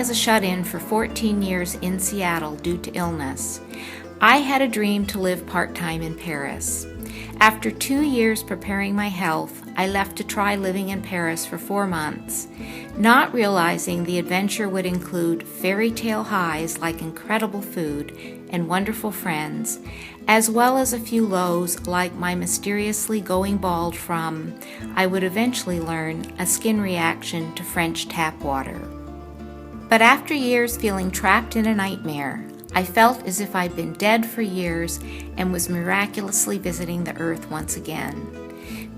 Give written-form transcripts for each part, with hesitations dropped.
as a shut-in for 14 years in Seattle due to illness, I had a dream to live part-time in Paris. After 2 years preparing my health, I left to try living in Paris for 4 months, not realizing the adventure would include fairy tale highs like incredible food and wonderful friends, as well as a few lows like my mysteriously going bald from, I would eventually learn, a skin reaction to French tap water. But after years feeling trapped in a nightmare, I felt as if I'd been dead for years and was miraculously visiting the earth once again.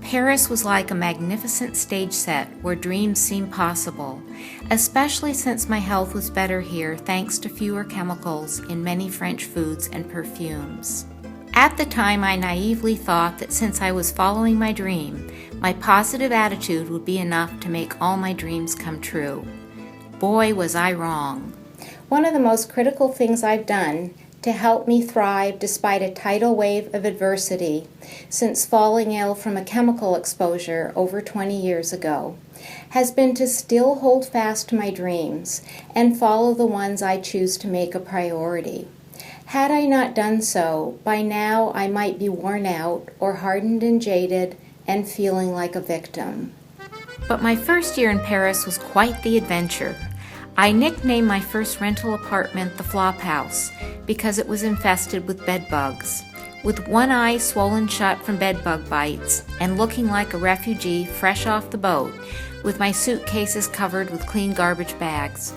Paris was like a magnificent stage set where dreams seemed possible, especially since my health was better here thanks to fewer chemicals in many French foods and perfumes. At the time, I naively thought that since I was following my dream, my positive attitude would be enough to make all my dreams come true. Boy, was I wrong. One of the most critical things I've done to help me thrive despite a tidal wave of adversity since falling ill from a chemical exposure over 20 years ago has been to still hold fast to my dreams and follow the ones I choose to make a priority. Had I not done so, by now I might be worn out or hardened and jaded and feeling like a victim. But my first year in Paris was quite the adventure. I nicknamed my first rental apartment the Flop House because it was infested with bed bugs. With one eye swollen shut from bed bug bites and looking like a refugee fresh off the boat, with my suitcases covered with clean garbage bags,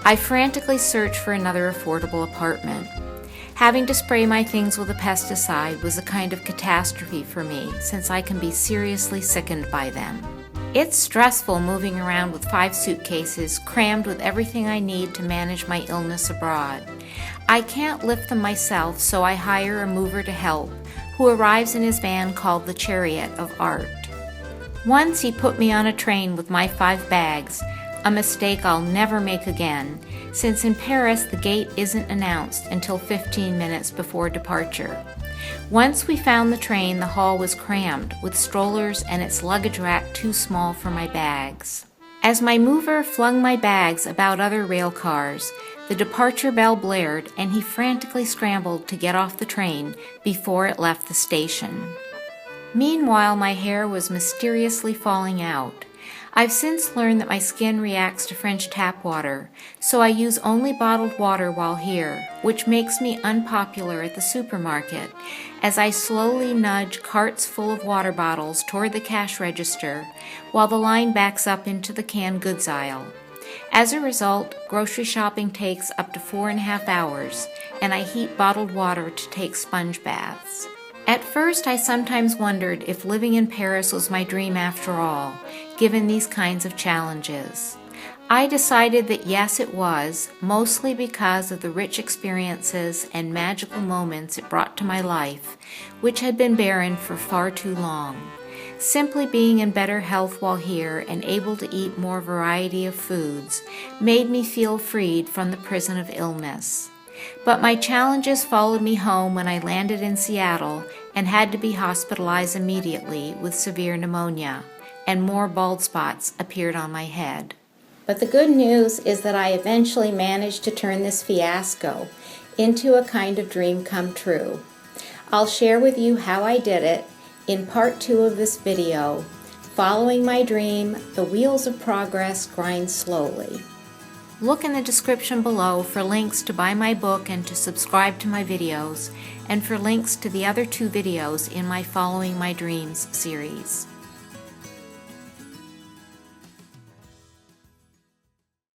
I frantically searched for another affordable apartment. Having to spray my things with a pesticide was a kind of catastrophe for me since I can be seriously sickened by them. It's stressful moving around with 5 suitcases crammed with everything I need to manage my illness abroad. I can't lift them myself, so I hire a mover to help, who arrives in his van called the Chariot of Art. Once he put me on a train with my 5 bags, a mistake I'll never make again, since in Paris the gate isn't announced until 15 minutes before departure. Once we found the train, the hall was crammed with strollers and its luggage rack too small for my bags. As my mover flung my bags about other rail cars, the departure bell blared and he frantically scrambled to get off the train before it left the station. Meanwhile, my hair was mysteriously falling out. I've since learned that my skin reacts to French tap water, so I use only bottled water while here, which makes me unpopular at the supermarket, as I slowly nudge carts full of water bottles toward the cash register, while the line backs up into the canned goods aisle. As a result, grocery shopping takes up to 4.5 hours, and I heat bottled water to take sponge baths. At first, I sometimes wondered if living in Paris was my dream after all, given these kinds of challenges. I decided that yes, it was, mostly because of the rich experiences and magical moments it brought to my life, which had been barren for far too long. Simply being in better health while here and able to eat more variety of foods made me feel freed from the prison of illness. But my challenges followed me home when I landed in Seattle and had to be hospitalized immediately with severe pneumonia, and more bald spots appeared on my head. But the good news is that I eventually managed to turn this fiasco into a kind of dream come true. I'll share with you how I did it in part 2 of this video. Following my dream, the wheels of progress grind slowly. Look in the description below for links to buy my book and to subscribe to my videos, and for links to the other 2 videos in my Following My Dreams series.